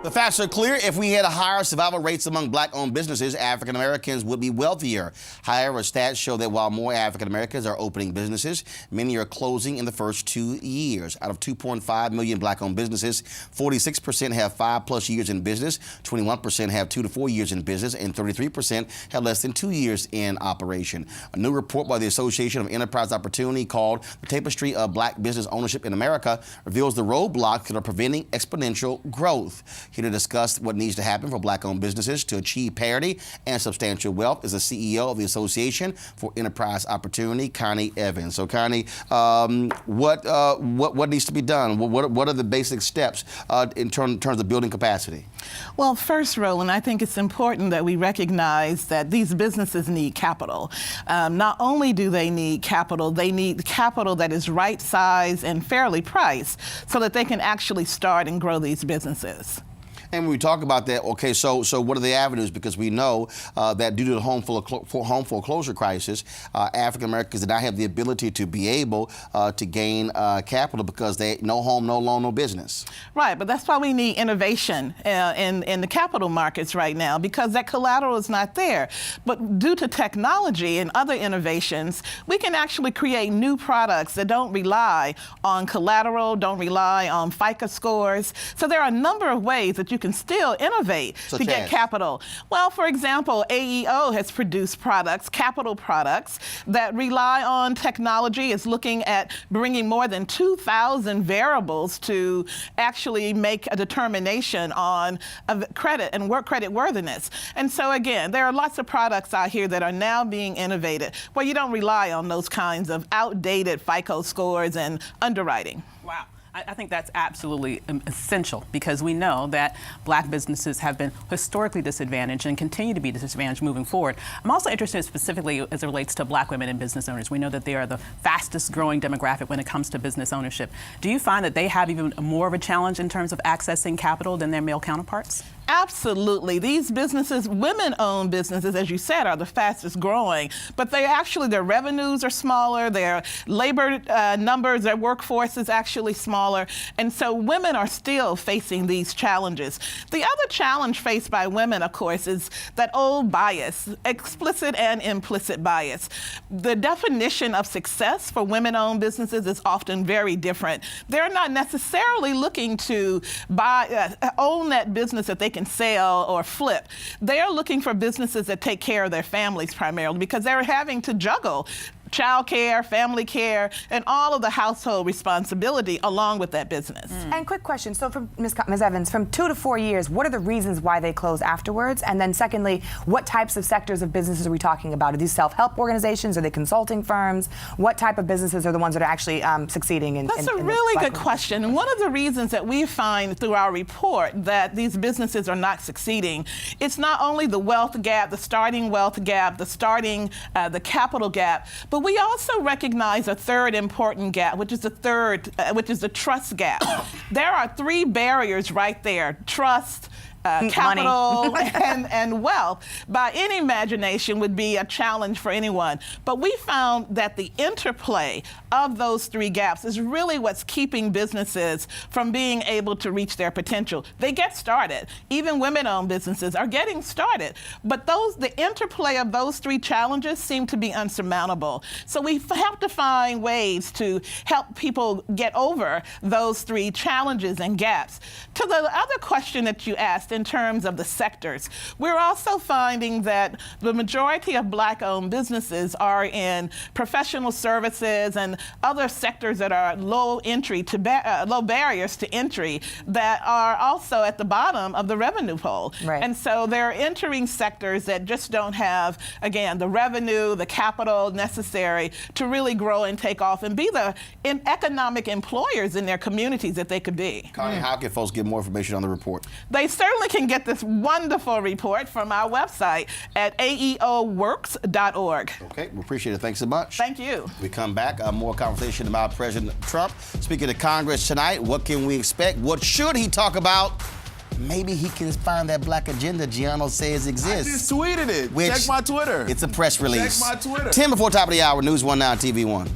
The facts are clear. If we had higher survival rates among black-owned businesses, African Americans would be wealthier. However, stats show that while more African Americans are opening businesses, many are closing in the first 2 years. Out of 2.5 million black-owned businesses, 46% have 5+ years in business, 21% have 2 to 4 years in business, and 33% have less than 2 years in operation. A new report by the Association of Enterprise Opportunity called The Tapestry of Black Business Ownership in America reveals the roadblocks that are preventing exponential growth. Here to discuss what needs to happen for black-owned businesses to achieve parity and substantial wealth is the CEO of the Association for Enterprise Opportunity, Connie Evans. So, Connie, what needs to be done? What are the basic steps in terms of building capacity? Well, first, Roland, I think it's important that we recognize that these businesses need capital. Not only do they need capital that is right size and fairly priced so that they can actually start and grow these businesses. And when we talk about that, okay, so what are the avenues? Because we know that due to the home foreclosure crisis, African Americans did not have the ability to be able to gain capital because they no home, no loan, no business. Right, but that's why we need innovation in the capital markets right now, because that collateral is not there. But due to technology and other innovations, we can actually create new products that don't rely on collateral, don't rely on FICO scores. So there are a number of ways that you can still innovate to get capital. Well, for example, AEO has produced products, capital products, that rely on technology. It's looking at bringing more than 2,000 variables to actually make a determination on credit and credit worthiness. And so again, there are lots of products out here that are now being innovated where you don't rely on those kinds of outdated FICO scores and underwriting. Wow. I think that's absolutely essential because we know that black businesses have been historically disadvantaged and continue to be disadvantaged moving forward. I'm also interested specifically as it relates to black women and business owners. We know that they are the fastest growing demographic when it comes to business ownership. Do you find that they have even more of a challenge in terms of accessing capital than their male counterparts? Absolutely. These businesses, women-owned businesses, as you said, are the fastest growing, but their revenues are smaller, their labor numbers, their workforce is actually smaller, and so women are still facing these challenges. The other challenge faced by women, of course, is that old bias, explicit and implicit bias. The definition of success for women-owned businesses is often very different. They're not necessarily looking to own that business that they can sell or flip. They're looking for businesses that take care of their families primarily because they're having to juggle child care, family care, and all of the household responsibility along with that business. And quick question, so from Ms. Evans, from 2 to 4 years, what are the reasons why they close afterwards? And then secondly, what types of sectors of businesses are we talking about? Are these self-help organizations? Are they consulting firms? What type of businesses are the ones that are actually succeeding in That's a really good question. And one of the reasons that we find through our report that these businesses are not succeeding, it's not only the wealth gap, the starting wealth gap, the capital gap, but we also recognize a third important gap, which is the trust gap. There are 3 barriers right there: trust, capital, and wealth. By any imagination would be a challenge for anyone. But we found that the interplay of those 3 gaps is really what's keeping businesses from being able to reach their potential. They get started. Even women-owned businesses are getting started. But the interplay of those 3 challenges seem to be unsurmountable. So we have to find ways to help people get over those 3 challenges and gaps. To the other question that you asked, in terms of the sectors, we're also finding that the majority of black-owned businesses are in professional services and other sectors that are low barriers to entry that are also at the bottom of the revenue pole. Right. And so they're entering sectors that just don't have, again, the revenue, the capital necessary to really grow and take off and be the economic employers in their communities that they could be. Connie, how can folks get more information on the report? They certainly can get this wonderful report from our website at aeoworks.org. Okay, we appreciate it. Thanks so much. Thank you. We come back, more conversation about President Trump. Speaking to Congress tonight, what can we expect? What should he talk about? Maybe he can find that black agenda Gianno says exists. I just tweeted it. Check my Twitter. It's a press release. Check my Twitter. 10 before top of the hour, News 1 Now TV 1.